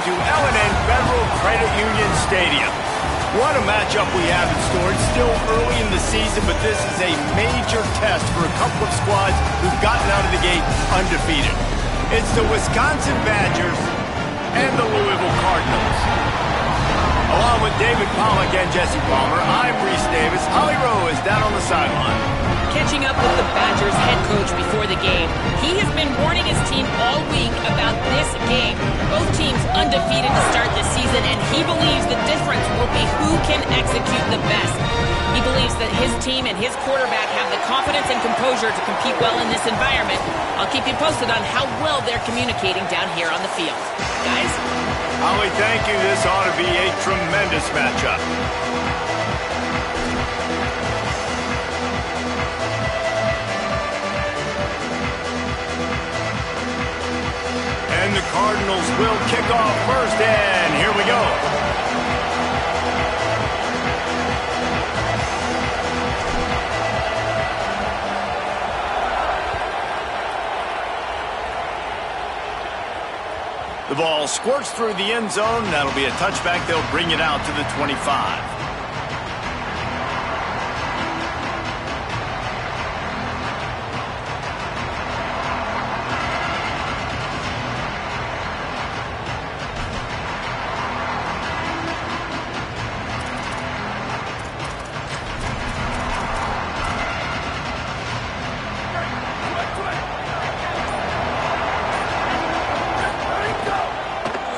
to L&N Federal Credit Union Stadium. What a matchup we have in store. It's still early in the season, but this is a major test for a couple of squads who've gotten out of the gate undefeated. It's the Wisconsin Badgers and the Louisville Cardinals. Along with David Pollack and Jesse Palmer, I'm Reese Davis. Holly Rowe is down on the sideline. Catching up with the Badgers head coach before the game, he has been warning his team all week about this game. Both teams undefeated to start this season, and he believes the difference will be who can execute the best. He believes that his team and his quarterback have the confidence and composure to compete well in this environment. I'll keep you posted on how well they're communicating down here on the field. Guys? Holly, thank you. This ought to be a tremendous matchup. And the Cardinals will kick off first, and here we go. The ball squirts through the end zone. That'll be a touchback. They'll bring it out to the 25.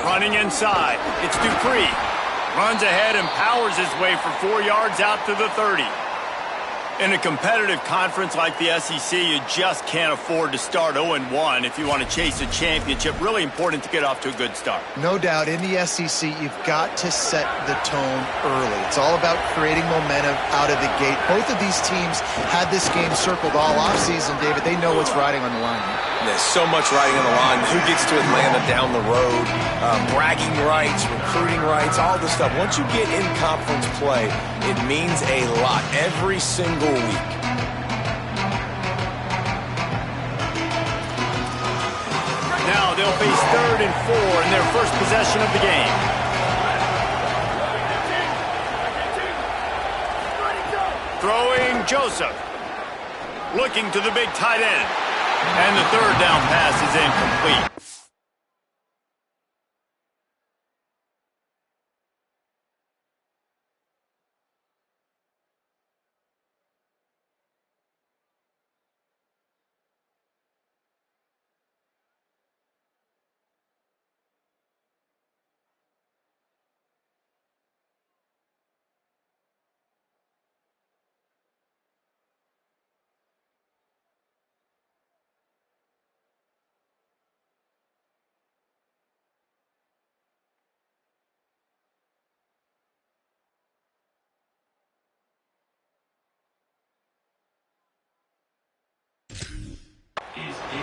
Running inside, it's Dupree. Runs ahead and powers his way for 4 yards out to the 30. In a competitive conference like the SEC, you just can't afford to start 0-1 if you want to chase a championship. Really important to get off to a good start. No doubt, in the SEC, you've got to set the tone early. It's all about creating momentum out of the gate. Both of these teams had this game circled all offseason, David. They know what's riding on the line. There's so much riding on the line. Who gets to Atlanta down the road? Bragging rights, recruiting rights, all this stuff. Once you get in conference play, it means a lot every single week. Now they'll face 3rd and 4 in their first possession of the game. Throwing Joseph. Looking to the big tight end. And the 3rd down pass is incomplete.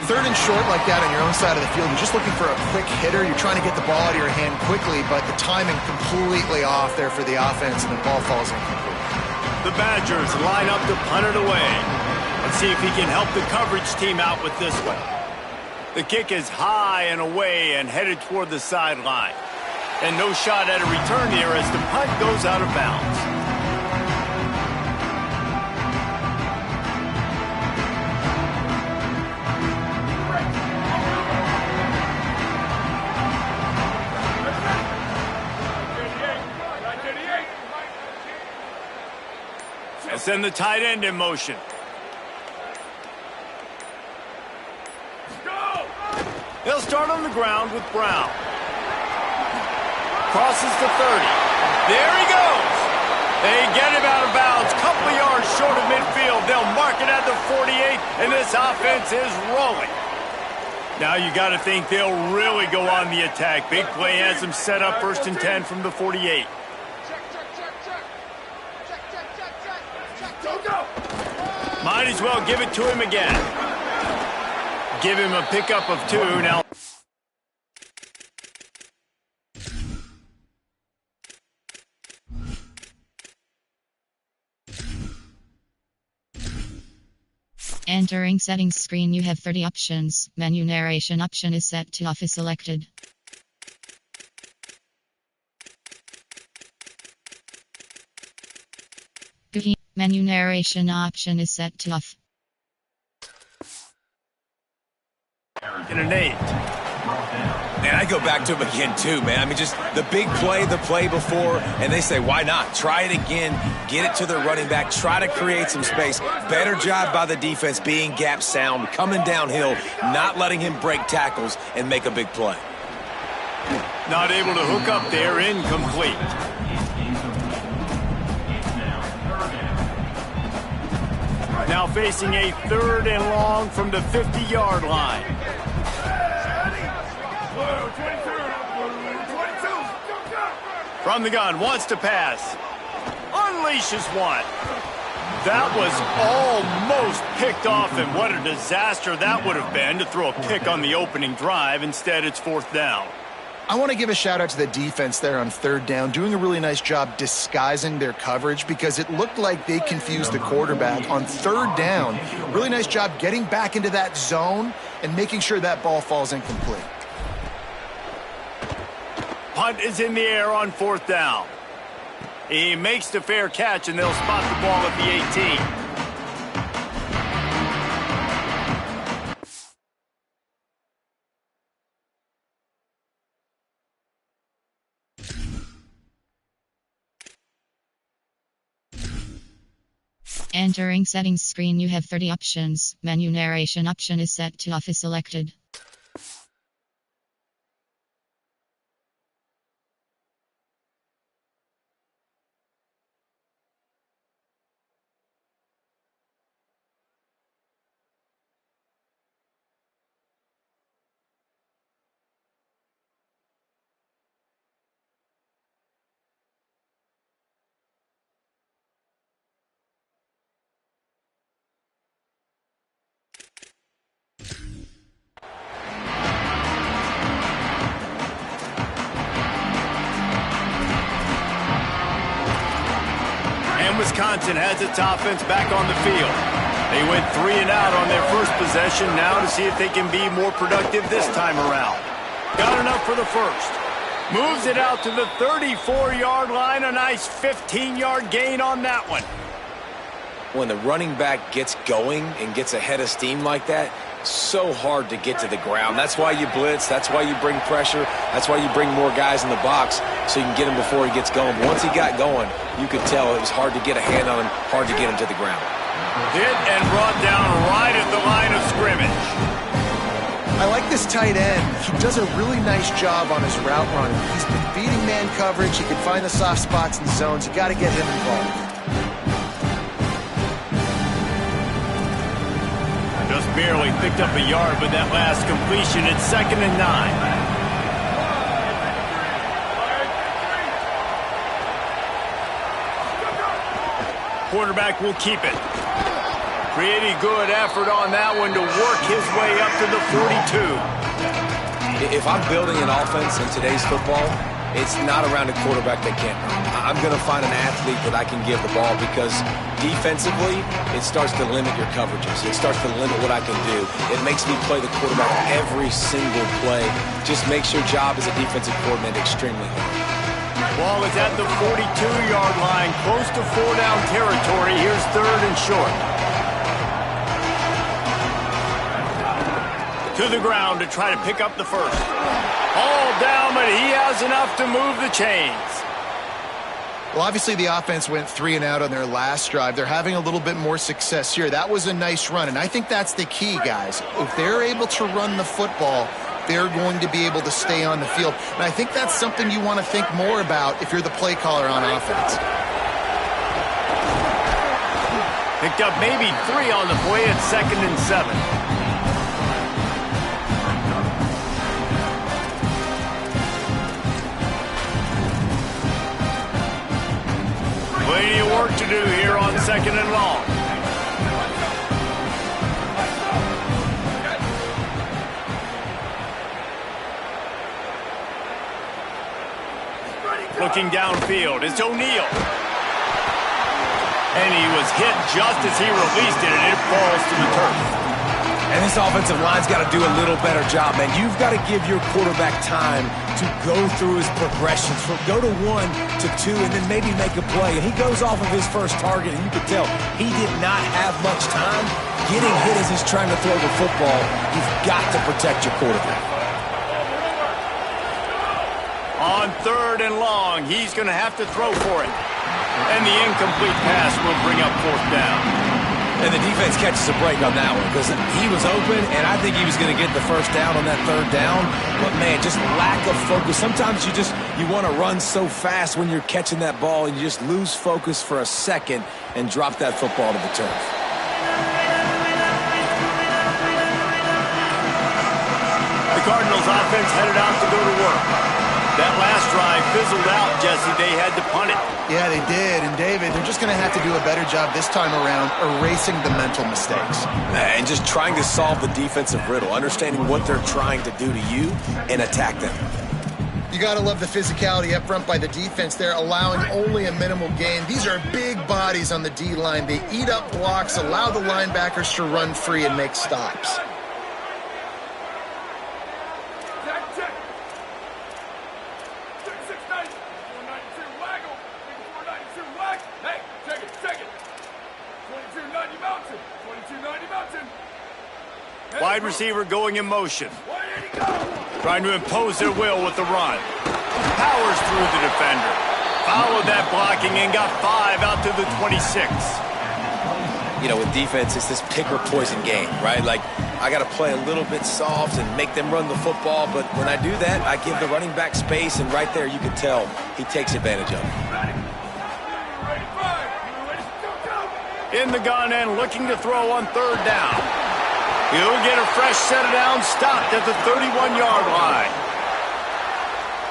Third and short like that on your own side of the field, you're just looking for a quick hitter. You're trying to get the ball out of your hand quickly, but the timing completely off there for the offense, and the ball falls incomplete. The Badgers line up to punt it away. Let's see if he can help the coverage team out with this one. The kick is high and away and headed toward the sideline. And no shot at a return here as the punt goes out of bounds. Send the tight end in motion. They'll start on the ground with Brown. Crosses the 30. There he goes. They get him out of bounds. Couple of yards short of midfield. They'll mark it at the 48, and this offense is rolling. Now you got to think they'll really go on the attack. Big play has them set up 1st and 10 from the 48. Might as well give it to him again. Give him a pickup of 2 now. Entering settings screen, you have 30 options. Menu narration option is set to off is selected. Menu narration option is set to off. In an 8. And I go back to him again, too, man. I mean, just the big play, the play before, and they say, why not? Try it again, get it to their running back, try to create some space. Better job by the defense being gap sound, coming downhill, not letting him break tackles and make a big play. Not able to hook up there, incomplete. Now facing a 3rd and long from the 50-yard line. From the gun, wants to pass. Unleashes one. That was almost picked off, and what a disaster that would have been to throw a pick on the opening drive. Instead, it's 4th down. I want to give a shout out to the defense there on 3rd down, doing a really nice job disguising their coverage because it looked like they confused the quarterback on 3rd down. Really nice job getting back into that zone and making sure that ball falls incomplete. Punt is in the air on 4th down. He makes the fair catch, and they'll spot the ball at the 18. Entering settings screen, you have 30 options. Menu narration option is set to off is selected. Wisconsin has its offense back on the field. They went 3 and out on their first possession, now to see if they can be more productive this time around. Got enough for the first. Moves it out to the 34-yard line, a nice 15-yard gain on that one. When the running back gets going and gets ahead of steam like that, so hard to get to the ground. That's why you blitz. That's why you bring pressure. That's why you bring more guys in the box so you can get him before he gets going. But once he got going, you could tell it was hard to get a hand on him, hard to get him to the ground. Hit and brought down right at the line of scrimmage. I like this tight end. He does a really nice job on his route running. He's been beating man coverage. He can find the soft spots and zones. You got to get him involved. Just barely picked up a yard with that last completion. It's 2nd and 9. Quarterback will keep it. Pretty good effort on that one to work his way up to the 42. If I'm building an offense in today's football, it's not around a quarterback that can't run. I'm going to find an athlete that I can give the ball because defensively, it starts to limit your coverages. It starts to limit what I can do. It makes me play the quarterback every single play. Just makes your job as a defensive coordinator extremely hard. Ball is at the 42-yard line, close to 4-down territory. Here's 3rd and short. To the ground to try to pick up the first. All down, but he has enough to move the chains. Well, obviously the offense went 3 and out on their last drive. They're having a little bit more success here. That was a nice run, and I think that's the key, guys. If they're able to run the football, they're going to be able to stay on the field. And I think that's something you want to think more about if you're the play caller on offense. Picked up maybe 3 on the play at 2nd and 7. Plenty of work to do here on 2nd and long. Looking downfield, it's O'Neal. And he was hit just as he released it, and it falls to the turf. And this offensive line's got to do a little better job, man. You've got to give your quarterback time to go through his progressions, from go to 1 to 2, and then maybe make a play. And he goes off of his first target, and you can tell he did not have much time getting hit as he's trying to throw the football. You've got to protect your quarterback. On 3rd and long, he's going to have to throw for it. And the incomplete pass will bring up 4th down. And the defense catches a break on that one because he was open, and I think he was going to get the first down on that 3rd down. But, man, just lack of focus. Sometimes you want to run so fast when you're catching that ball, and you just lose focus for a second and drop that football to the turf. The Cardinals offense headed out to go to work. That last drive fizzled out, Jesse. They had to punt it. Yeah, they did. And, David, they're just going to have to do a better job this time around erasing the mental mistakes. And just trying to solve the defensive riddle, understanding what they're trying to do to you and attack them. You got to love the physicality up front by the defense there, allowing only a minimal gain. These are big bodies on the D-line. They eat up blocks, allow the linebackers to run free and make stops. Wide receiver going in motion. Trying to impose their will with the run. Powers through the defender. Followed that blocking and got 5 out to the 26. You know, with defense, it's this pick or poison game, right? Like, I got to play a little bit soft and make them run the football, but when I do that, I give the running back space, and right there you can tell he takes advantage of it. In the gun and looking to throw on 3rd down. He'll get a fresh set of downs, stopped at the 31-yard line.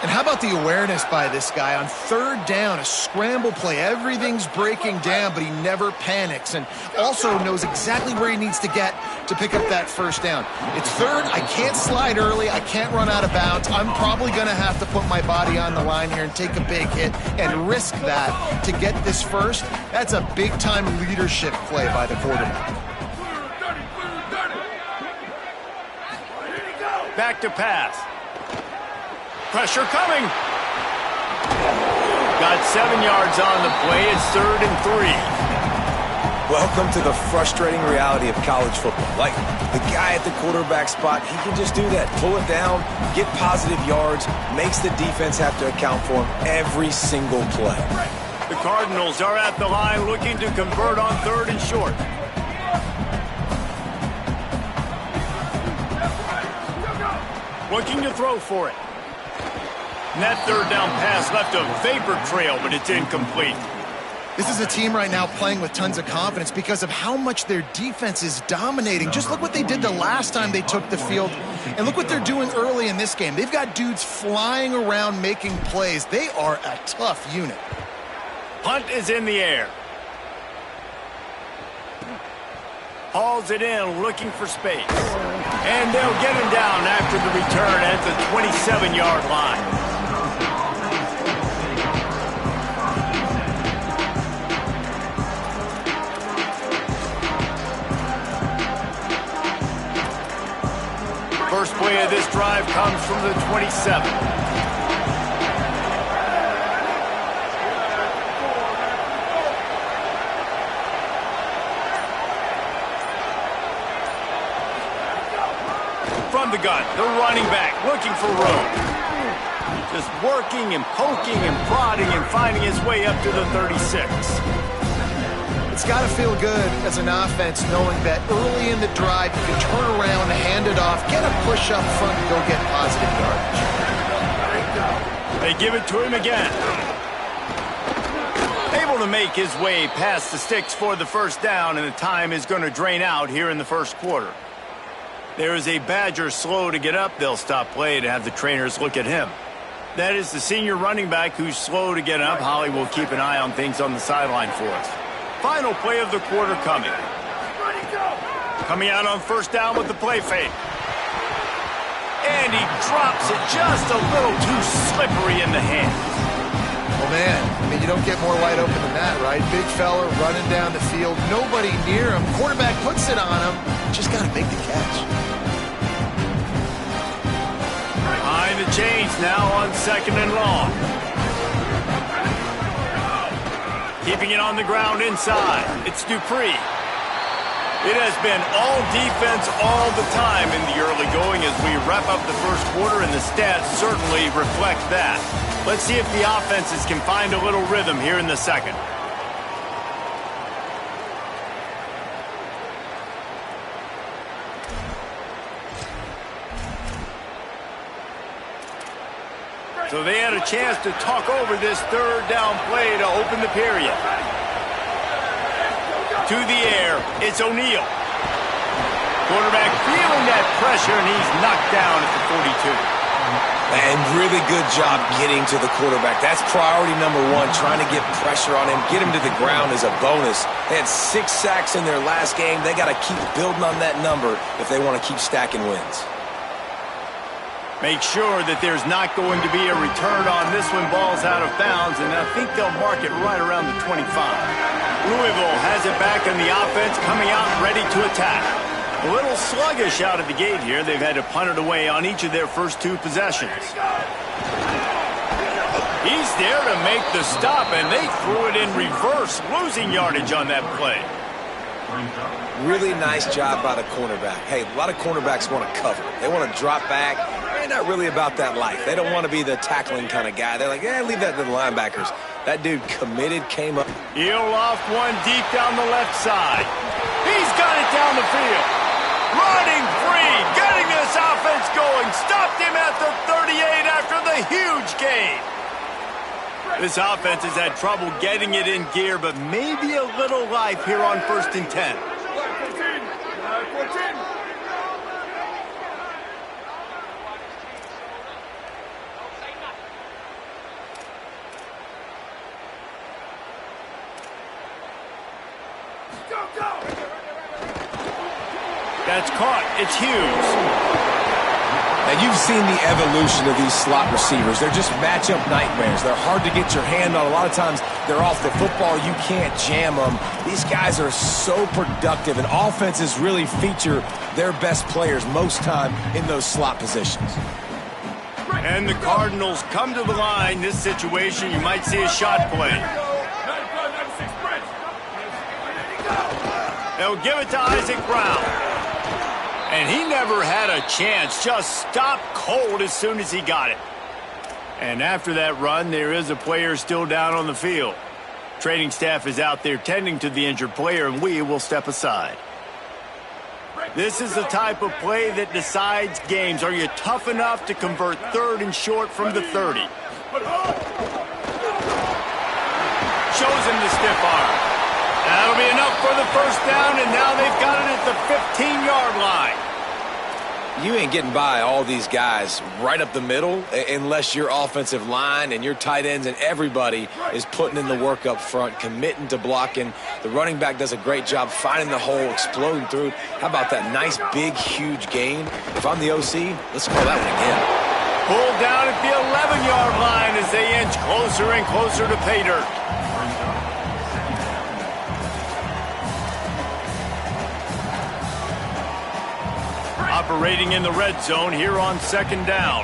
And how about the awareness by this guy on 3rd down, a scramble play. Everything's breaking down, but he never panics and also knows exactly where he needs to get to pick up that 1st down. It's 3rd. I can't slide early. I can't run out of bounds. I'm probably going to have to put my body on the line here and take a big hit and risk that to get this 1st. That's a big-time leadership play by the quarterback. Back to pass. Pressure coming. Got 7 yards on the play. It's 3rd and 3. Welcome to the frustrating reality of college football. Like, the guy at the quarterback spot, he can just do that. Pull it down, get positive yards, makes the defense have to account for him every single play. The Cardinals are at the line looking to convert on 3rd and short. Looking to throw for it. And that 3rd down pass left a vapor trail, but it's incomplete. This is a team right now playing with tons of confidence because of how much their defense is dominating. Just look what they did the last time they took the field, and look what they're doing early in this game. They've got dudes flying around making plays. They are a tough unit. Punt is in the air. Hauls it in, looking for space. And they'll get him down after the return at the 27-yard line. First play of this drive comes from the 27. From the gun, the running back looking for room. Just working and poking and prodding and finding his way up to the 36. It's got to feel good as an offense knowing that early in the drive you can turn around, hand it off, get a push up front, and go get positive yardage. They give it to him again. Able to make his way past the sticks for the 1st down, and the time is going to drain out here in the 1st quarter. There is a Badger slow to get up. They'll stop play to have the trainers look at him. That is the senior running back who's slow to get up. Holly will keep an eye on things on the sideline for us. Final play of the quarter coming. Coming out on 1st down with the play fake. And he drops it just a little too slippery in the hands. Well, man, I mean, you don't get more wide open than that, right? Big fella running down the field, nobody near him. Quarterback puts it on him. Just got to make the catch. Behind the chains now on 2nd and long. Keeping it on the ground inside. It's Dupree. It has been all defense all the time in the early going as we wrap up the first quarter, and the stats certainly reflect that. Let's see if the offenses can find a little rhythm here in the second. So they had a chance to talk over this third down play to open the period. To the air, it's O'Neal. Quarterback feeling that pressure, and he's knocked down at the 42. And really good job getting to the quarterback. That's priority number one, trying to get pressure on him. Get him to the ground is a bonus. They had 6 sacks in their last game. They got to keep building on that number if they want to keep stacking wins. Make sure that there's not going to be a return on this one. Ball's out of bounds, and I think they'll mark it right around the 25. Louisville has it back in the offense, coming out ready to attack. A little sluggish out of the gate here. They've had to punt it away on each of their first 2 possessions. He's there to make the stop, and they threw it in reverse, losing yardage on that play. Really nice job by the cornerback. Hey, a lot of cornerbacks want to cover. They want to drop back. They're not really about that life. They don't want to be the tackling kind of guy. They're like, leave that to the linebackers. That dude committed, came up. He'll loft one deep down the left side. He's got it down the field. Running free, getting this offense going. Stopped him at the 38 after the huge gain. This offense has had trouble getting it in gear, but maybe a little life here on 1st and 10. That's caught. It's Hughes. Now, you've seen the evolution of these slot receivers. They're just matchup nightmares. They're hard to get your hand on. A lot of times, they're off the football. You can't jam them. These guys are so productive, and offenses really feature their best players most time in those slot positions. And the Cardinals come to the line. This situation, you might see a shot play. They'll give it to Isaac Brown. And he never had a chance, just stopped cold as soon as he got it. And after that run, there is a player still down on the field. Training staff is out there tending to the injured player, and we will step aside. This is the type of play that decides games. Are you tough enough to convert 3rd and short from the 30? Shows him the stiff arm. That'll be enough for the first down, and now they've got it at the 15-yard line. You ain't getting by all these guys right up the middle unless your offensive line and your tight ends and everybody is putting in the work up front, committing to blocking. The running back does a great job finding the hole, exploding through. How about that nice, big, huge gain? If I'm the OC, let's call that one again. Pulled down at the 11-yard line as they inch closer and closer to pay dirt. Operating in the red zone here on 2nd down.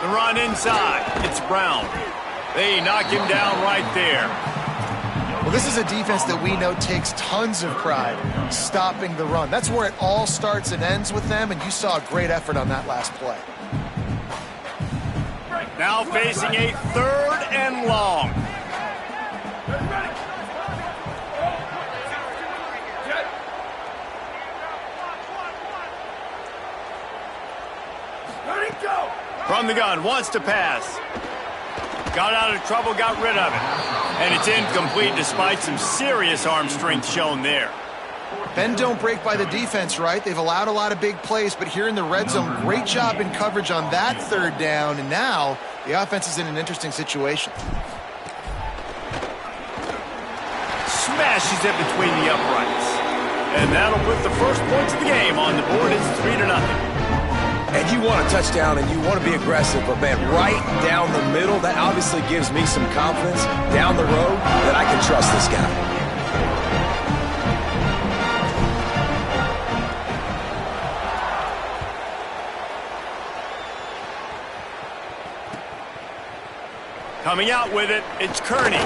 The run inside. It's Brown. They knock him down right there. Well, this is a defense that we know takes tons of pride stopping the run. That's where it all starts and ends with them, and you saw a great effort on that last play. Now facing a 3rd and long. From the gun, wants to pass. Got out of trouble, got rid of it. And it's incomplete despite some serious arm strength shown there. Bend don't break by the defense, right? They've allowed a lot of big plays, but here in the red zone, great job in coverage on that 3rd down, and now the offense is in an interesting situation. Smashes it between the uprights. And that'll put the first points of the game on the board. It's 3-0. And you want a touchdown and you want to be aggressive, but man, right down the middle, that obviously gives me some confidence down the road that I can trust this guy. Coming out with it, it's Kearney.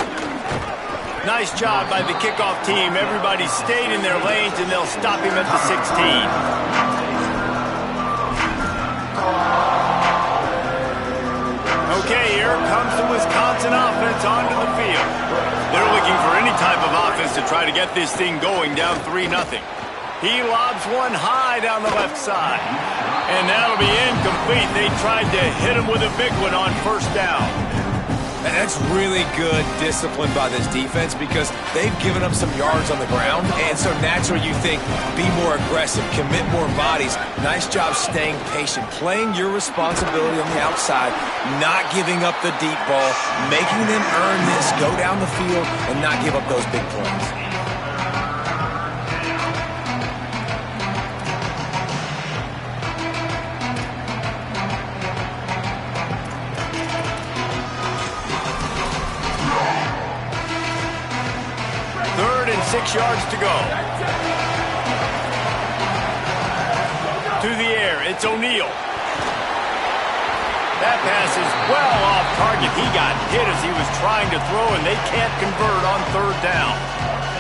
Nice job by the kickoff team. Everybody stayed in their lanes, and they'll stop him at the 16. Okay, here comes the Wisconsin offense onto the field. They're looking for any type of offense to try to get this thing going, down 3-0. He lobs one high down the left side. And that'll be incomplete. They tried to hit him with a big one on first down. And that's really good discipline by this defense because they've given up some yards on the ground, and so naturally you think, be more aggressive, commit more bodies. Nice job staying patient, playing your responsibility on the outside, not giving up the deep ball, making them earn this, go down the field, and not give up those big plays. Third and 6 yards to go. To the air, it's O'Neal. That pass is well off target. He got hit as he was trying to throw, and they can't convert on third down.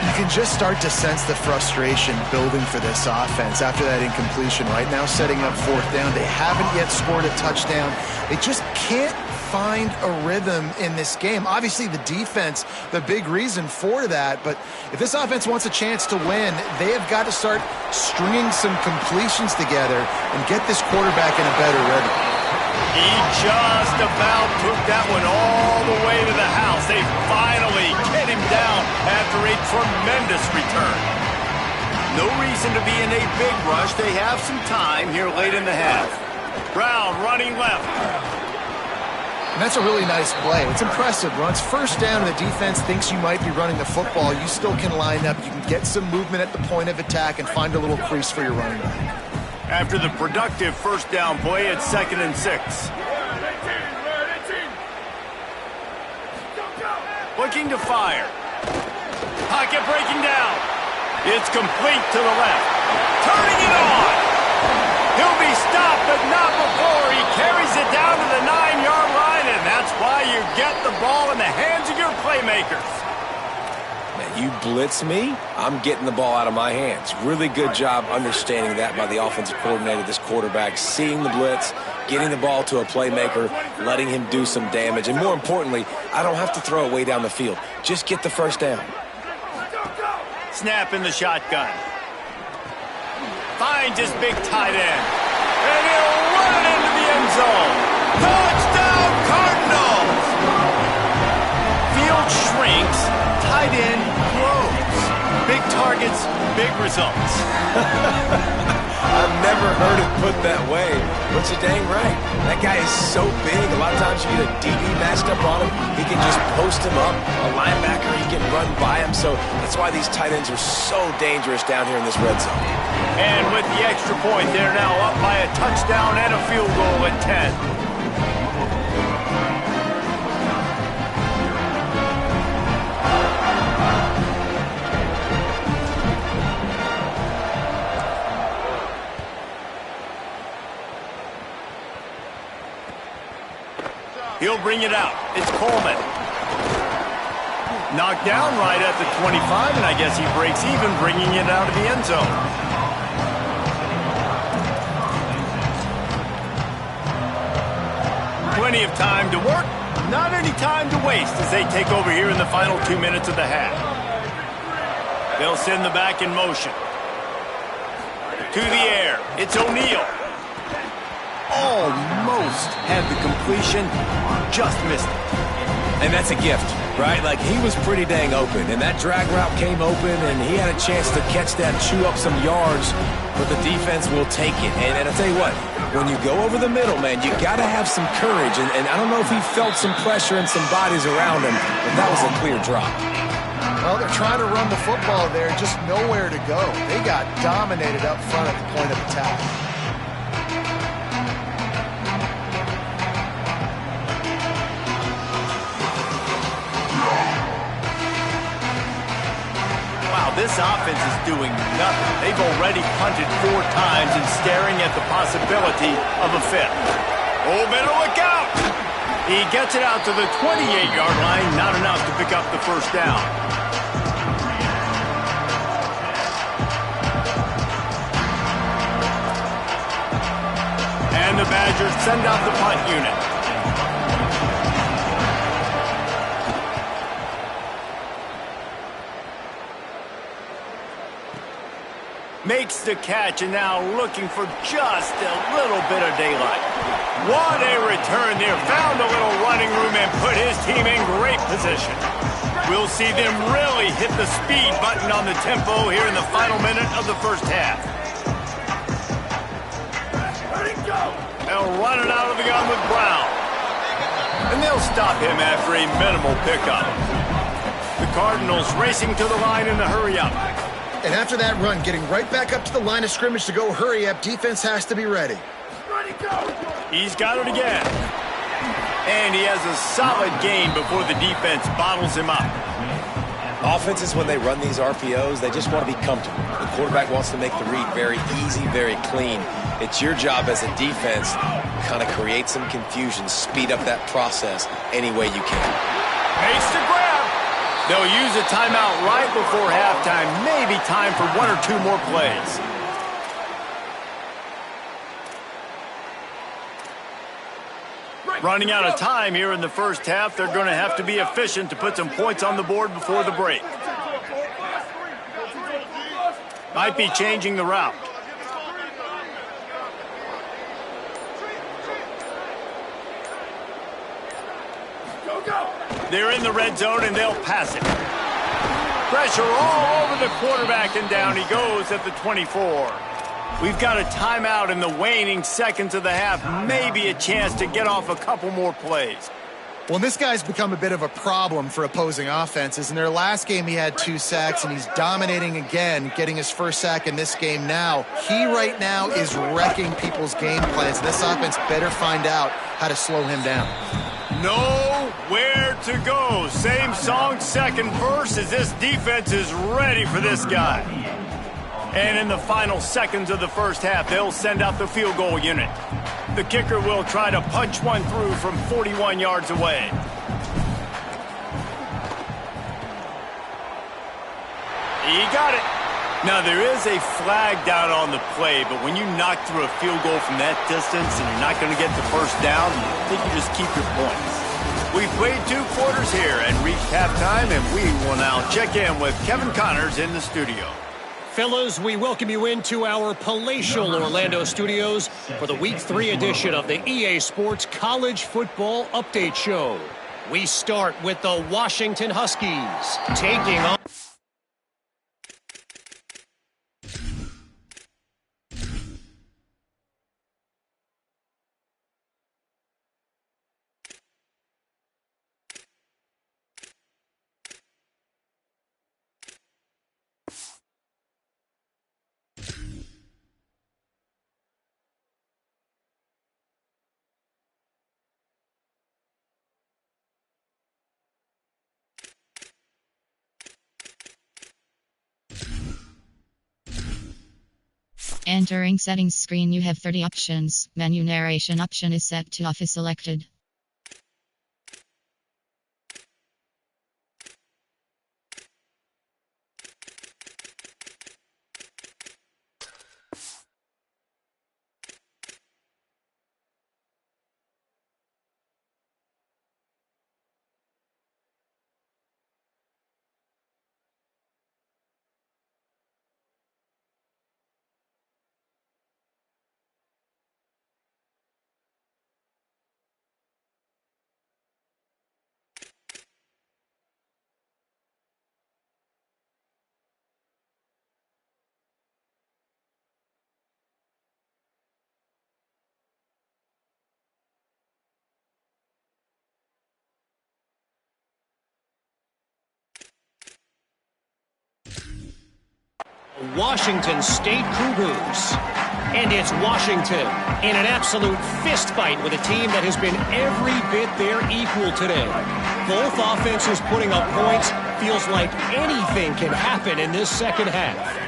You can just start to sense the frustration building for this offense after that incompletion. Right now, setting up fourth down. They haven't yet scored a touchdown. They just can't find a rhythm in this game. Obviously, the defense, the big reason for that. But if this offense wants a chance to win, they have got to start stringing some completions together and get this quarterback in a better rhythm. He just about took that one all the way to the house. They finally get him down after a tremendous return. No reason to be in a big rush. They have some time here late in the half. Brown running left. And that's a really nice play. It's impressive. Runs first down and the defense thinks you might be running the football. You still can line up. You can get some movement at the point of attack and find a little crease for your running back. After the productive first down play, it's 2nd and 6. Looking to fire. Pocket breaking down. It's complete to the left. Turning it on. He'll be stopped, but not before he carries it down to the 9-yard line, and that's why you get the ball in the hands of your playmakers. Man, you blitz me, I'm getting the ball out of my hands. Really good job understanding that by the offensive coordinator, this quarterback, seeing the blitz, getting the ball to a playmaker, letting him do some damage, and more importantly, I don't have to throw it way down the field. Just get the first down. Snap in the shotgun. Finds his big tight end. And he'll run it into the end zone. Touchdown, Cardinals! Field shrinks, tight end grows. Big targets, big results. I've never heard it put that way, but you're dang right. That guy is so big. A lot of times you get a DB matched up on him. He can just post him up. A linebacker, he can run by him. So that's why these tight ends are so dangerous down here in this red zone. And with the extra point, they're now up by a touchdown and a field goal at 10. He'll bring it out. It's Coleman. Knocked down right at the 25, and I guess he breaks even, bringing it out of the end zone. Plenty of time to work, not any time to waste as they take over here in the final 2 minutes of the half. They'll send the back in motion. To the air, it's O'Neal. Almost had the completion, just missed it. And that's a gift, right? Like, he was pretty dang open, and that drag route came open, and he had a chance to catch that, chew up some yards, but the defense will take it. And I'll tell you what, when you go over the middle, man, you got to have some courage, and I don't know if he felt some pressure and some bodies around him, but that was a clear drop. Well, they're trying to run the football there, just nowhere to go. They got dominated up front at the point of attack. this offense is doing nothing. They've already punted 4 times and staring at the possibility of a 5th. Oh, better look out! He gets it out to the 28-yard line, not enough to pick up the first down. And the Badgers send out the punt unit. Makes the catch and now looking for just a little bit of daylight. What a return there. Found a little running room and put his team in great position. We'll see them really hit the speed button on the tempo here in the final minute of the first half. They'll run it out of the gun with Brown. And they'll stop him after a minimal pickup. The Cardinals racing to the line in the hurry-up. And after that run, getting right back up to the line of scrimmage to go hurry up, defense has to be ready. He's got it again. And he has a solid gain before the defense bottles him up. Offenses, when they run these RPOs, they just want to be comfortable. The quarterback wants to make the read very easy, very clean. It's your job as a defense to kind of create some confusion, speed up that process any way you can. Makes the grab. They'll use a timeout right before halftime. Maybe time for 1 or 2 more plays. Running out of time here in the first half. They're going to have to be efficient to put some points on the board before the break. Might be changing the route. They're in the red zone, and they'll pass it. Pressure all over the quarterback, and down he goes at the 24. We've got a timeout in the waning seconds of the half. Maybe a chance to get off a couple more plays. Well, this guy's become a bit of a problem for opposing offenses. In their last game, he had 2 sacks, and he's dominating again, getting his first sack in this game now. He right now is wrecking people's game plans. This offense better find out how to slow him down. Nowhere to go. Same song, second verse, as this defense is ready for this guy. And in the final seconds of the first half, they'll send out the field goal unit. The kicker will try to punch one through from 41 yards away. He got it. Now, there is a flag down on the play, but when you knock through a field goal from that distance and you're not going to get the first down, I think you just keep your points. We've played 2 quarters here and reached halftime, and we will now check in with Kevin Connors in the studio. Fellas, we welcome you into our palatial Orlando studios for the Week 3 edition of the EA Sports College Football Update Show. We start with the Washington Huskies taking on... Entering settings screen, you have 30 options. Menu narration option is set to off is selected. Washington State Cougars. And it's Washington in an absolute fist fight with a team that has been every bit their equal today. Both offenses putting up points, feels like anything can happen in this second half.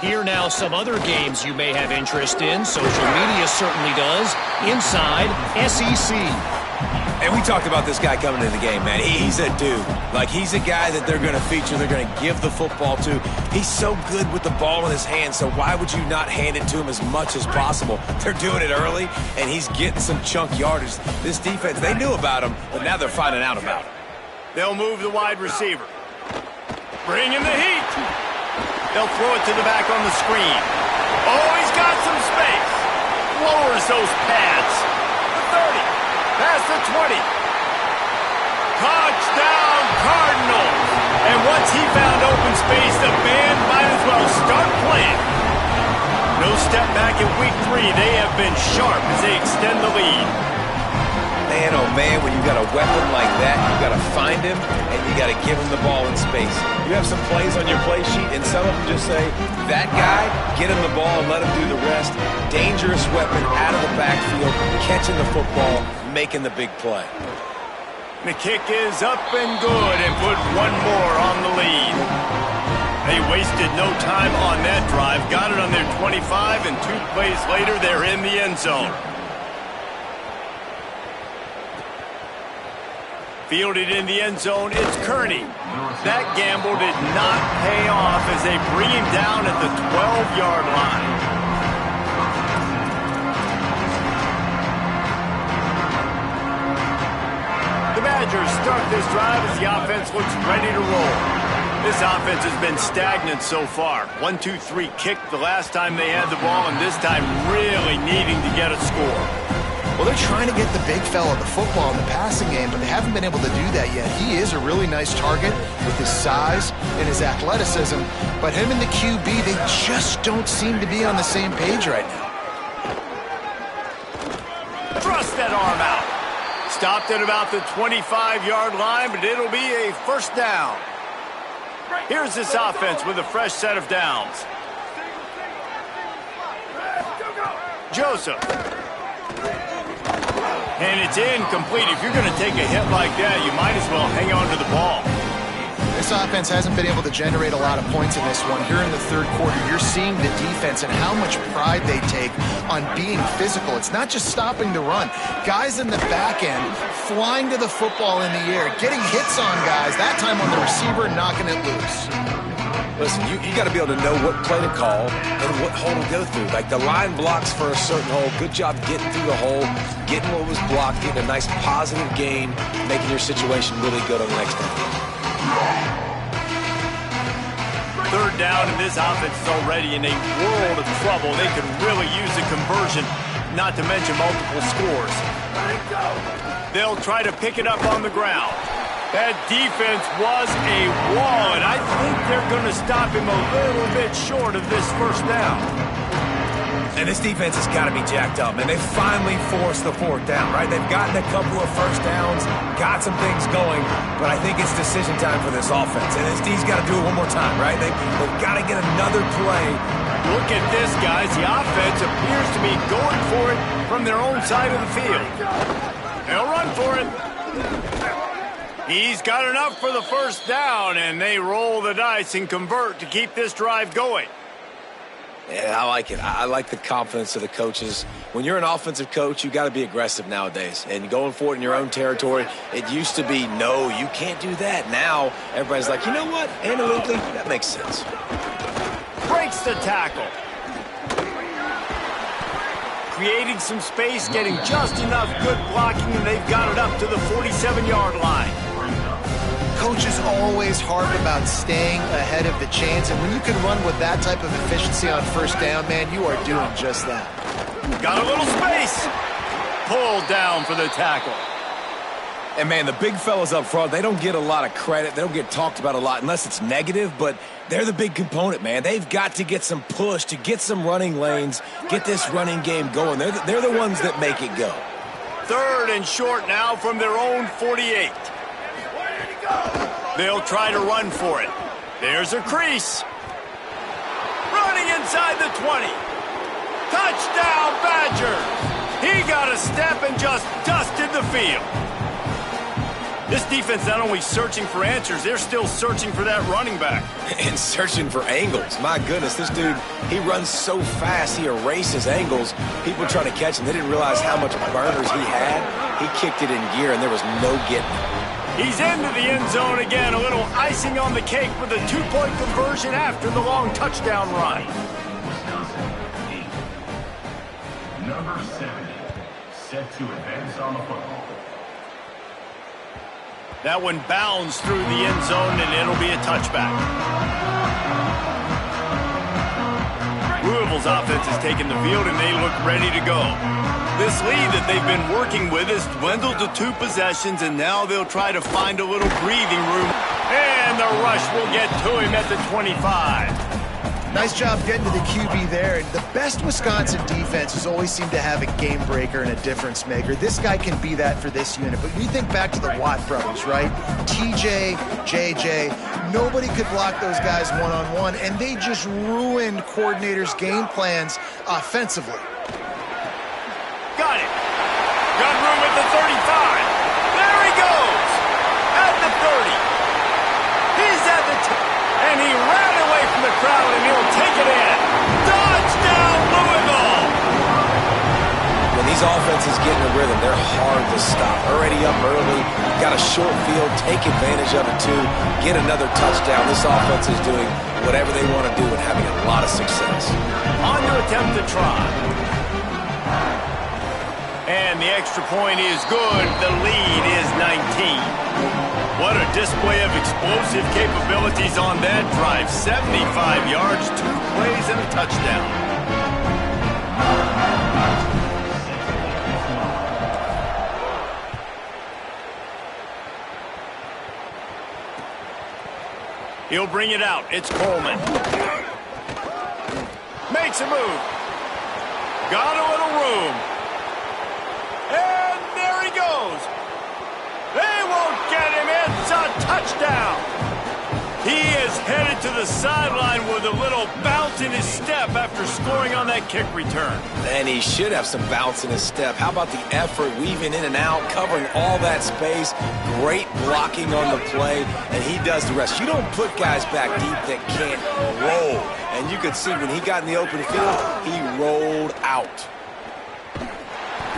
Here now some other games you may have interest in. Social media certainly does. Inside SEC. And we talked about this guy coming into the game, man. He's a dude. Like, he's a guy that they're going to feature, they're going to give the football to. He's so good with the ball in his hand, so why would you not hand it to him as much as possible? They're doing it early, and he's getting some chunk yardage. This defense, they knew about him, but now they're finding out about him. They'll move the wide receiver. Bring in the heat. They'll throw it to the back on the screen. Oh, he's got some space. Lowers those pads. The 30. Past the 20. Touchdown, Cardinals. And once he found open space, the band might as well start playing. No step back in week 3. They have been sharp as they extend the lead. Man, oh man, when you've got a weapon like that, you've got to find him, and you got to give him the ball in space. You have some plays on your play sheet, and some of them just say, that guy, get him the ball and let him do the rest. Dangerous weapon out of the backfield, catching the football, making the big play. The kick is up and good and put one more on the lead. They wasted no time on that drive, got it on their 25, and 2 plays later, they're in the end zone. Fielded in the end zone, it's Kearney. That gamble did not pay off as they bring him down at the 12-yard line. The Badgers start this drive as the offense looks ready to roll. This offense has been stagnant so far. 1-2-3 kick the last time they had the ball, and this time really needing to get a score. Well, they're trying to get the big fella the football in the passing game, but they haven't been able to do that yet. He is a really nice target with his size and his athleticism, but him and the QB, they just don't seem to be on the same page right now. Thrust that arm out. Stopped at about the 25-yard line, but it'll be a first down. Here's this offense with a fresh set of downs. Joseph. And it's incomplete. If you're going to take a hit like that, you might as well hang on to the ball. This offense hasn't been able to generate a lot of points in this one. Here in the third quarter, you're seeing the defense and how much pride they take on being physical. It's not just stopping the run. Guys in the back end flying to the football in the air, getting hits on guys, that time on the receiver, knocking it loose. Listen, you got to be able to know what play to call and what hole to go through. Like, the line blocks for a certain hole. Good job getting through the hole, getting what was blocked, getting a nice positive gain, making your situation really good on the next down. Third down, and this offense is already in a world of trouble. They could really use a conversion, not to mention multiple scores. They'll try to pick it up on the ground. That defense was a wall, and I think they're going to stop him a little bit short of this first down. And this defense has got to be jacked up, and they finally forced the fourth down, right? They've gotten a couple of first downs, got some things going, but I think it's decision time for this offense. And this D's got to do it one more time, right? They've got to get another play. Look at this, guys. The offense appears to be going for it from their own side of the field. They'll run for it. He's got enough for the first down, and they roll the dice and convert to keep this drive going. Yeah, I like it. I like the confidence of the coaches. When you're an offensive coach, you got to be aggressive nowadays. And going for it in your own territory, it used to be, no, you can't do that. Now, everybody's like, you know what? Analytically, that makes sense. Breaks the tackle. Creating some space, getting just enough good blocking, and they've got it up to the 47-yard line. Coaches always harp about staying ahead of the chains, and when you can run with that type of efficiency on first down, man, you are doing just that. Got a little space. Pulled down for the tackle. And, man, the big fellas up front, they don't get a lot of credit. They don't get talked about a lot unless it's negative, but they're the big component, man. They've got to get some push to get some running lanes, get this running game going. They're the ones that make it go. Third and short now from their own 48. They'll try to run for it. There's a crease. Running inside the 20. Touchdown, Badgers. He got a step and just dusted the field. This defense not only searching for answers, they're still searching for that running back. And searching for angles. My goodness, this dude, he runs so fast, he erases angles. People trying to catch him, they didn't realize how much burners he had. He kicked it in gear, and there was no getting it. He's into the end zone again. A little icing on the cake with a two-point conversion after the long touchdown run. Number 70, set to advance on the football. That one bounds through the end zone, and it'll be a touchback. Louisville's offense has taken the field, and they look ready to go. This lead that they've been working with has dwindled to 2 possessions, and now they'll try to find a little breathing room. And the rush will get to him at the 25. Nice job getting to the QB there. The best Wisconsin defense has always seemed to have a game breaker and a difference maker. This guy can be that for this unit. But when you think back to the Watt brothers, right? TJ, JJ, nobody could block those guys one-on-one, and they just ruined coordinators' game plans offensively. Got it. Got room at the 35. There he goes. At the 30. He's at the 10. And he ran away from the crowd, and he'll take it in. Touchdown, Louisville! When these offenses get in a rhythm, they're hard to stop. Already up early, got a short field, take advantage of it too, get another touchdown. This offense is doing whatever they want to do and having a lot of success. On to attempt to try. And the extra point is good. The lead is 19. What a display of explosive capabilities on that drive. 75 yards, 2 plays, and a touchdown. He'll bring it out. It's Coleman. Makes a move. Got a little room. And there he goes. They won't get him. It's a touchdown. He is headed to the sideline with a little bounce in his step after scoring on that kick return. And he should have some bounce in his step. How about the effort, weaving in and out, covering all that space, great blocking on the play, and he does the rest. You don't put guys back deep that can't roll. And you could see when he got in the open field, he rolled out.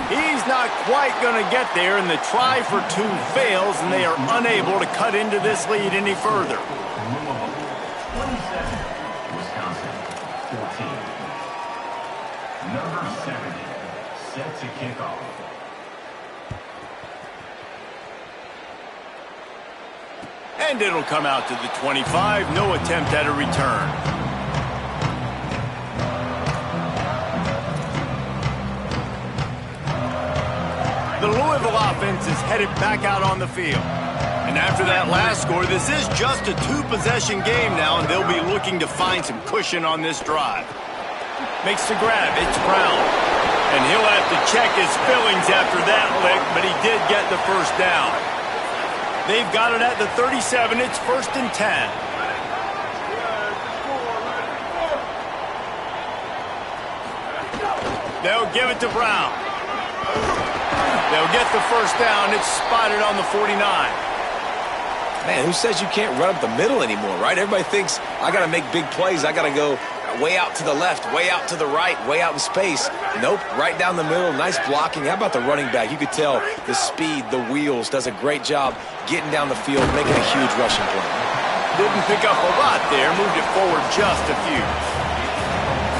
He's not quite going to get there, and the try for 2 fails, and they are unable to cut into this lead any further. 27, Wisconsin, 14. Number 70, set to kick off. And it'll come out to the 25. No attempt at a return. The Louisville offense is headed back out on the field. And after that last score, this is just a 2-possession game now, and they'll be looking to find some cushion on this drive. Makes the grab. It's Brown. And he'll have to check his fillings after that lick, but he did get the first down. They've got it at the 37. It's 1st and 10. They'll give it to Brown. They'll get the first down. It's spotted on the 49. Man, who says you can't run up the middle anymore, right? Everybody thinks, I got to make big plays. I got to go way out to the left, way out to the right, way out in space. Nope, right down the middle. Nice blocking. How about the running back? You could tell the speed, the wheels, does a great job getting down the field, making a huge rushing play. Didn't pick up a lot there. Moved it forward just a few.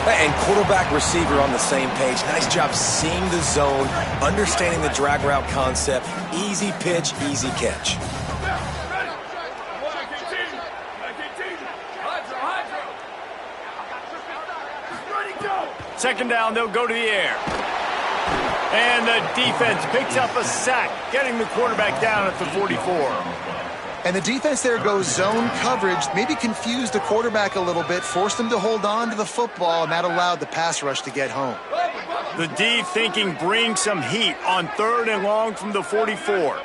And quarterback, receiver on the same page. Nice job seeing the zone, understanding the drag route concept. Easy pitch, easy catch. Second down, they'll go to the air. And the defense picks up a sack, getting the quarterback down at the 44. And the defense there goes zone coverage, maybe confused the quarterback a little bit, forced him to hold on to the football, and that allowed the pass rush to get home. The D thinking bring some heat on 3rd and long from the 44.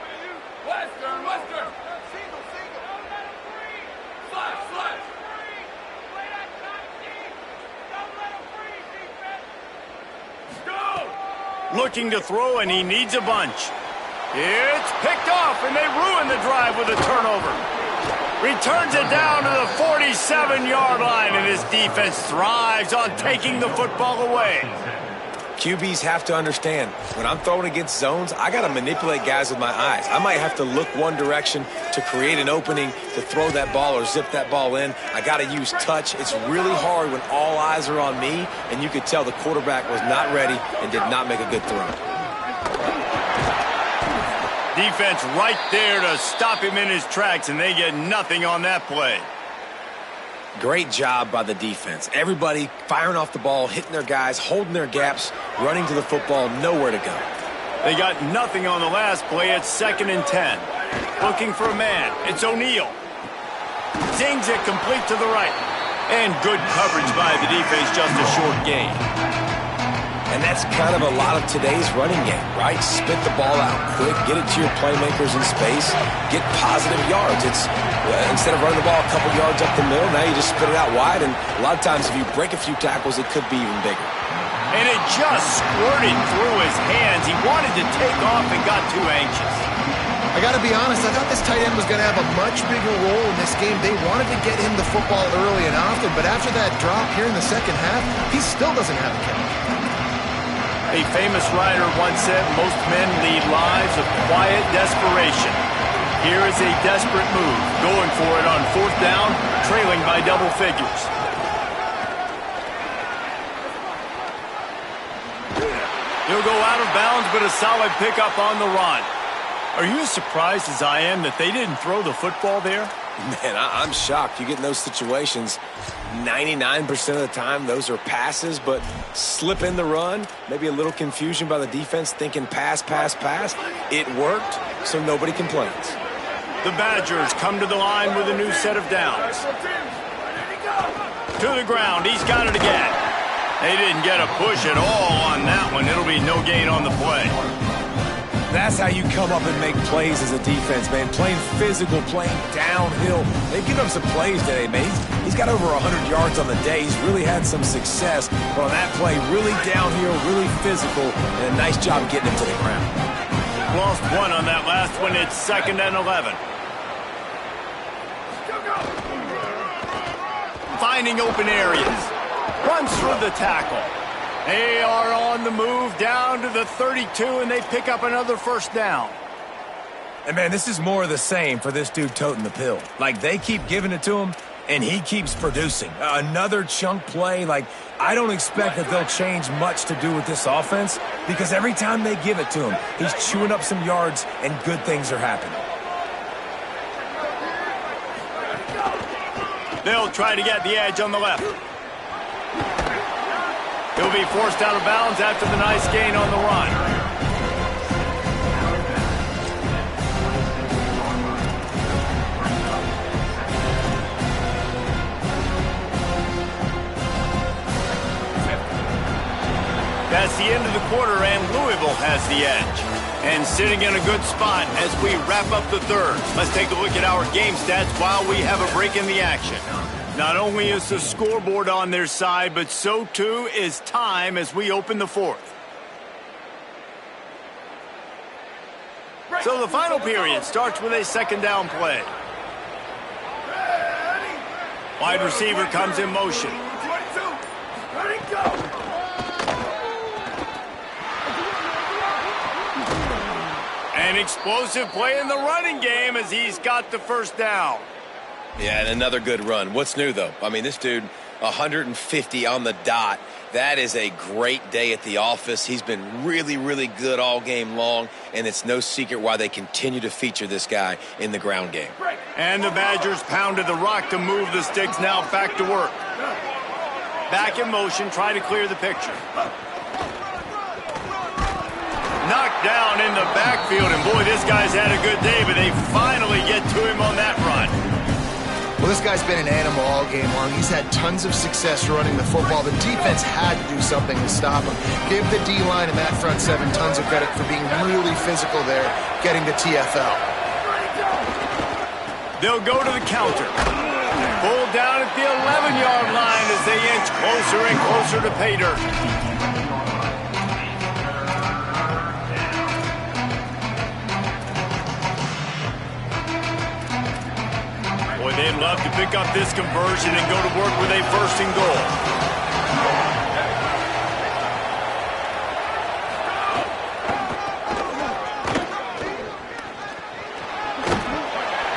Looking to throw, and he needs a bunch. It's picked off, and they ruin the drive with a turnover. Returns it down to the 47-yard line, and his defense thrives on taking the football away. QBs have to understand, when I'm throwing against zones, I got to manipulate guys with my eyes. I might have to look one direction to create an opening to throw that ball or zip that ball in. I got to use touch. It's really hard when all eyes are on me, and you could tell the quarterback was not ready and did not make a good throw. Defense right there to stop him in his tracks, and they get nothing on that play. Great job by the defense. Everybody firing off the ball, hitting their guys, holding their gaps, running to the football, nowhere to go. They got nothing on the last play. It's 2nd and 10. Looking for a man. It's O'Neal. Zings it complete to the right. And good coverage by the defense, just a short gain. And that's kind of a lot of today's running game, right? Spit the ball out quick, get it to your playmakers in space, get positive yards. It's instead of running the ball a couple yards up the middle, now you just spit it out wide, and a lot of times if you break a few tackles, it could be even bigger. And it just squirted through his hands. He wanted to take off and got too anxious. I got to be honest, I thought this tight end was going to have a much bigger role in this game. They wanted to get him the football early and often, but after that drop here in the second half, he still doesn't have a catch. A famous writer once said, most men lead lives of quiet desperation. Here is a desperate move, going for it on 4th down, trailing by double figures. He'll go out of bounds, but a solid pickup on the run. Are you as surprised as I am that they didn't throw the football there? Man, I'm shocked. You get in those situations, 99% of the time, those are passes, but slip in the run, maybe a little confusion by the defense, thinking pass, pass, pass. It worked, so nobody complains. The Badgers come to the line with a new set of downs. To the ground, he's got it again. They didn't get a push at all on that one. It'll be no gain on the play. That's how you come up and make plays as a defense, man. Playing physical, playing downhill. They've given him some plays today, man. He's got over 100 yards on the day. He's really had some success. But on that play, really downhill, really physical, and a nice job getting him to the ground. Lost one on that last one. It's 2nd and 11. Finding open areas. Runs through the tackle. They are on the move down to the 32, and they pick up another 1st down. And, man, this is more of the same for this dude toting the pill. Like, they keep giving it to him, and he keeps producing. Another chunk play. Like, I don't expect that they'll change much to do with this offense because every time they give it to him, he's chewing up some yards, and good things are happening. They'll try to get the edge on the left. He'll be forced out of bounds after the nice gain on the run. That's the end of the quarter, and Louisville has the edge. And sitting in a good spot as we wrap up the 3rd. Let's take a look at our game stats while we have a break in the action. Not only is the scoreboard on their side, but so too is time as we open the 4th. So the final period starts with a 2nd down play. Wide receiver comes in motion. An explosive play in the running game as he's got the 1st down. Yeah, and another good run. What's new, though? I mean, this dude, 150 on the dot. That is a great day at the office. He's been really, really good all game long, and it's no secret why they continue to feature this guy in the ground game. And the Badgers pounded the rock to move the sticks, now back to work. Back in motion, try to clear the picture. Knocked down in the backfield, and boy, this guy's had a good day, but they finally get to him on that run. Well, this guy's been an animal all game long. He's had tons of success running the football. The defense had to do something to stop him. Give the D-line and that front 7 tons of credit for being really physical there, getting the TFL. They'll go to the counter. Pulled down at the 11-yard line as they inch closer and closer to pay dirt. pick up this conversion and go to work with a first and goal.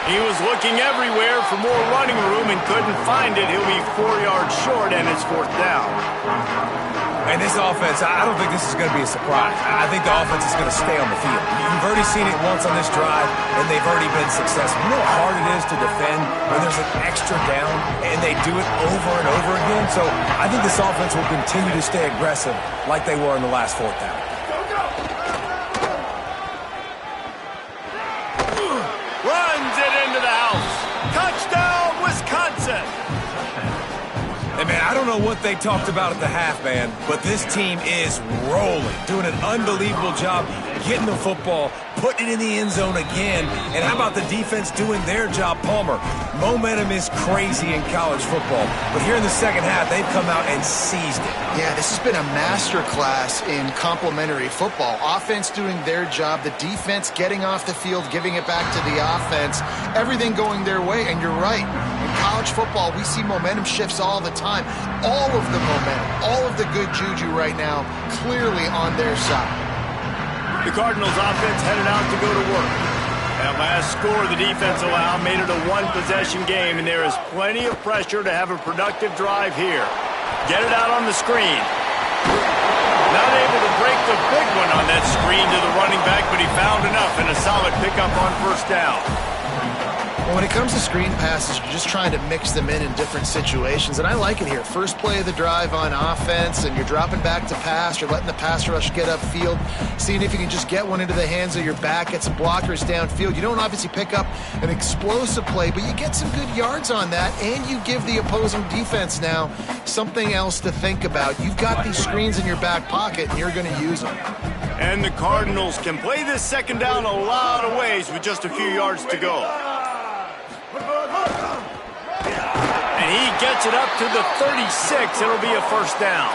He was looking everywhere for more running room and couldn't find it. He'll be 4 yards short, and it's fourth down. And this offense, I don't think this is going to be a surprise. I think the offense is going to stay on the field. You've already seen it once on this drive, and they've already been successful. You know how hard it is to defend when there's an extra down, and they do it over and over again? So I think this offense will continue to stay aggressive like they were in the last fourth down. Runs it into the house. Touchdown, Wisconsin. Hey, man, I don't know what they talked about at the half, man, but this team is rolling, doing an unbelievable job getting the football, putting it in the end zone again. And how about the defense doing their job, Palmer? Momentum is crazy in college football, but here in the second half, they've come out and seized it. Yeah, this has been a masterclass in complementary football. Offense doing their job, the defense getting off the field, giving it back to the offense, everything going their way. And you're right, in college football, we see momentum shifts all the time. All of the momentum, all of the good juju right now, clearly on their side. The Cardinals offense headed out to go to work. That last score the defense allowed made it a one-possession game, and there is plenty of pressure to have a productive drive here. Get it out on the screen. Not able to break the big one on that screen to the running back, but he found enough and a solid pickup on first down. Well, when it comes to screen passes, you're just trying to mix them in different situations, and I like it here. First play of the drive on offense, and you're dropping back to pass. You're letting the pass rush get upfield, seeing if you can just get one into the hands of your back, get some blockers downfield. You don't obviously pick up an explosive play, but you get some good yards on that, and you give the opposing defense now something else to think about. You've got these screens in your back pocket, and you're going to use them. And the Cardinals can play this second down a lot of ways with just a few yards to go. And he gets it up to the 36. It'll be a first down.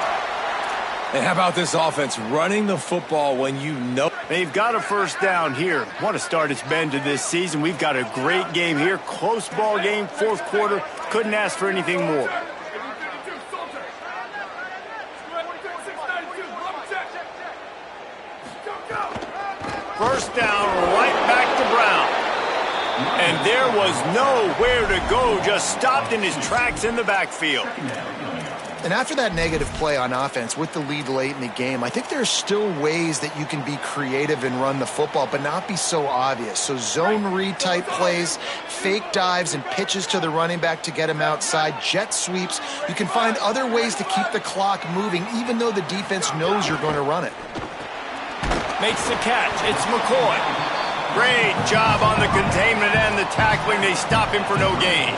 And how about this offense running the football when you know they've got a first down here? What a start it's been to this season. We've got a great game here. Close ball game, fourth quarter. Couldn't ask for anything more. First down, right back to Brown. And there was nowhere to go, just stopped in his tracks in the backfield. And after that negative play on offense with the lead late in the game, I think there's still ways that you can be creative and run the football, but not be so obvious. So zone read type plays, fake dives and pitches to the running back to get him outside, jet sweeps. You can find other ways to keep the clock moving, even though the defense knows you're going to run it. Makes the catch. It's McCoy. Great job on the containment and the tackling. They stop him for no gain.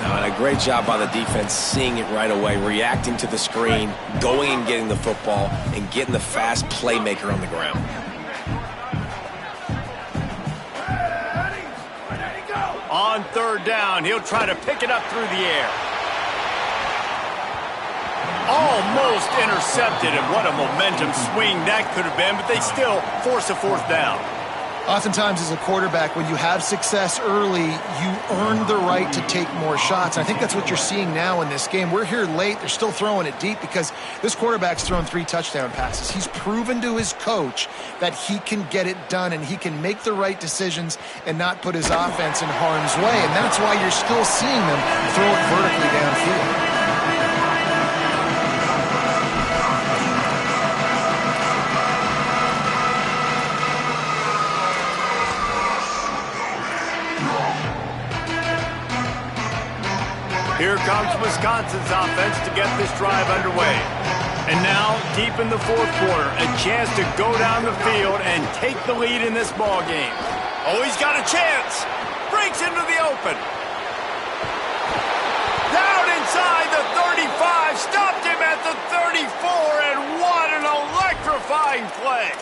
No, and a great job by the defense seeing it right away, reacting to the screen, going and getting the football, and getting the fast playmaker on the ground. On third down, he'll try to pick it up through the air. Almost intercepted, and what a momentum swing that could have been, but they still force a fourth down. Oftentimes as a quarterback, when you have success early, you earn the right to take more shots. And I think that's what you're seeing now in this game. We're here late. They're still throwing it deep because this quarterback's thrown 3 touchdown passes. He's proven to his coach that he can get it done and he can make the right decisions and not put his offense in harm's way. And that's why you're still seeing them throw it vertically downfield. Here comes Wisconsin's offense to get this drive underway. And now, deep in the fourth quarter, a chance to go down the field and take the lead in this ball game. Oh, he's got a chance. Breaks into the open. Down inside the 35. Stopped him at the 34, and what an electrifying play.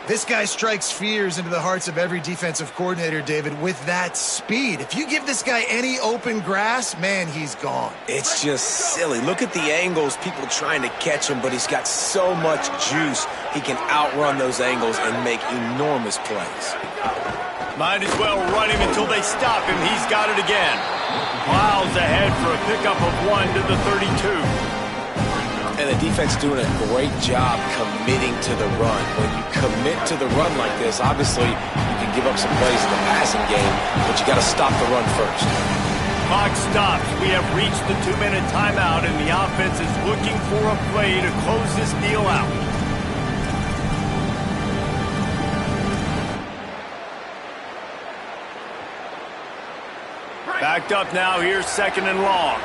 This guy strikes fears into the hearts of every defensive coordinator, David, with that speed. If you give this guy any open grass, man, he's gone. It's just silly. Look at the angles, people trying to catch him, but he's got so much juice. He can outrun those angles and make enormous plays. Might as well run him until they stop him. He's got it again. Miles ahead for a pickup of 1 to the 32. And the defense doing a great job committing to the run. When you commit to the run like this, obviously you can give up some plays in the passing game, but you got to stop the run first. Clock stops. We have reached the 2-minute timeout, and the offense is looking for a play to close this deal out. Backed up now. Here's 2nd and long.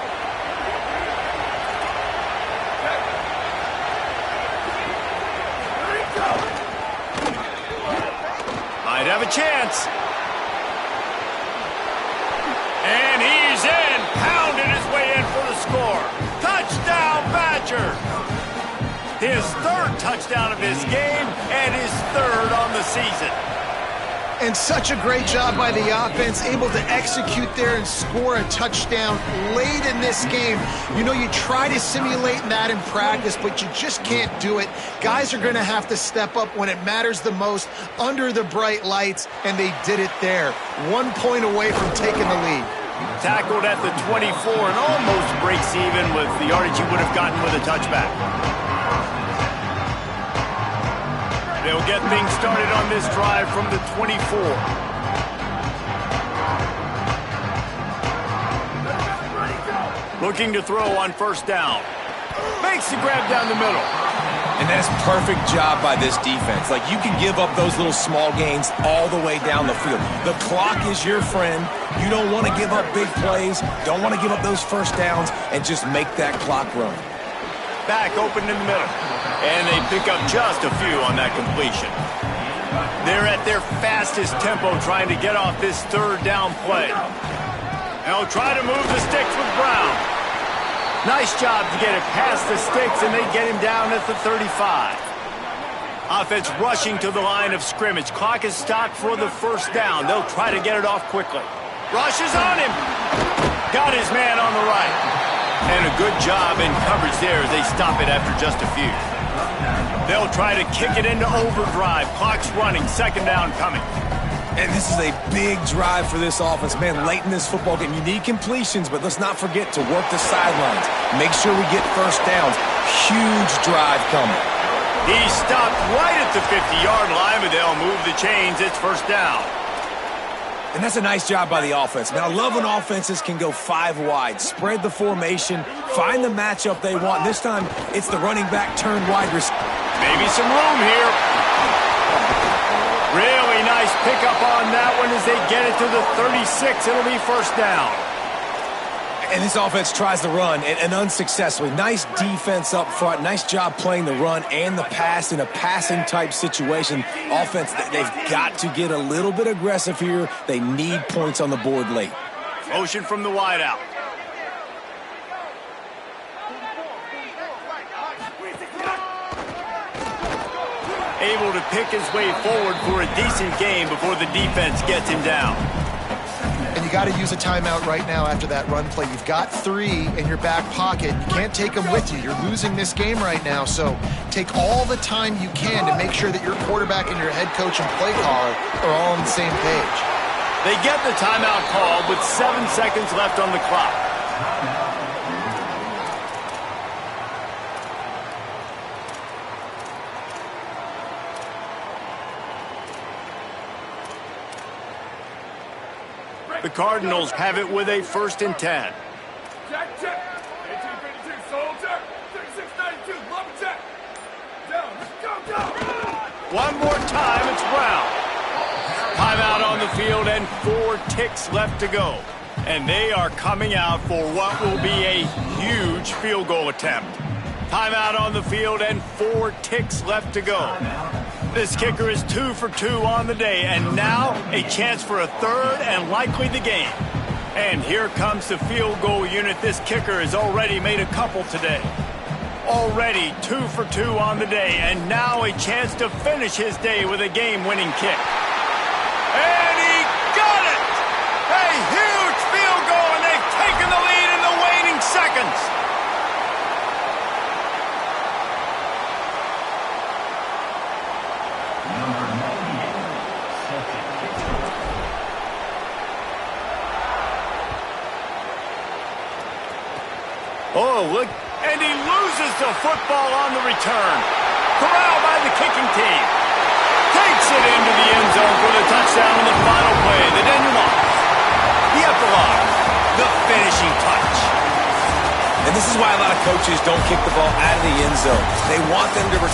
Might have a chance. And he's in. Pounded his way in for the score. Touchdown, Badger. His 3rd touchdown of his game and his 3rd on the season. And such a great job by the offense, able to execute there and score a touchdown late in this game. You know, you try to simulate that in practice, but you just can't do it. Guys are going to have to step up when it matters the most under the bright lights, and they did it there. 1 point away from taking the lead. Tackled at the 24 and almost breaks even with the yardage he would have gotten with a touchback. They'll get things started on this drive from the 24. Looking to throw on 1st down. Makes the grab down the middle. And that's perfect job by this defense. Like, you can give up those little small gains all the way down the field. The clock is your friend. You don't want to give up big plays. Don't want to give up those 1st downs and just make that clock run. Back open in the middle. And they pick up just a few on that completion. They're at their fastest tempo trying to get off this 3rd down play. They'll try to move the sticks with Brown. Nice job to get it past the sticks, and they get him down at the 35. Offense rushing to the line of scrimmage. Clock is stopped for the 1st down. They'll try to get it off quickly. Rushes on him. Got his man on the right. And a good job in coverage there as they stop it after just a few. They'll try to kick it into overdrive. Clock's running. 2nd down coming. And this is a big drive for this offense. Man, late in this football game, you need completions, but let's not forget to work the sidelines. Make sure we get 1st downs. Huge drive coming. He stopped right at the 50-yard line, but they'll move the chains. It's 1st down. And that's a nice job by the offense. Man, I love when offenses can go 5 wide, spread the formation, find the matchup they want. This time, it's the running back turned wide receiver. Maybe some room here. Really nice pickup on that one as they get it to the 36. It'll be 1st down. And this offense tries to run, and unsuccessfully. Nice defense up front. Nice job playing the run and the pass in a passing-type situation. Offense, they've got to get a little bit aggressive here. They need points on the board late. Motion from the wideout. Able to pick his way forward for a decent game before the defense gets him down. And you got to use a timeout right now after that run play. You've got 3 in your back pocket. You can't take them with you. You're losing this game right now. So take all the time you can to make sure that your quarterback and your head coach and play caller are all on the same page. They get the timeout called with 7 seconds left on the clock. The Cardinals have it with a 1st and 10. Check, check. 1852, soldier. 3692, love check. Down, go. One more time, it's Brown. Timeout on the field and 4 ticks left to go. And they are coming out for what will be a huge field goal attempt. Timeout on the field and 4 ticks left to go. This kicker is 2 for 2 on the day, and now a chance for a 3rd and likely the game. And here comes the field goal unit. This kicker has already made a couple today. Already 2 for 2 on the day, and now a chance to finish his day with a game-winning kick. And he got it! A huge field goal, and they've taken the lead in the waning seconds. Oh, look. And he loses the football on the return. Corralled by the kicking team. Takes it into the end zone for the touchdown on the final play. The denouement. The epilogue. The finishing touch. And this is why a lot of coaches don't kick the ball out of the end zone. They want them to return.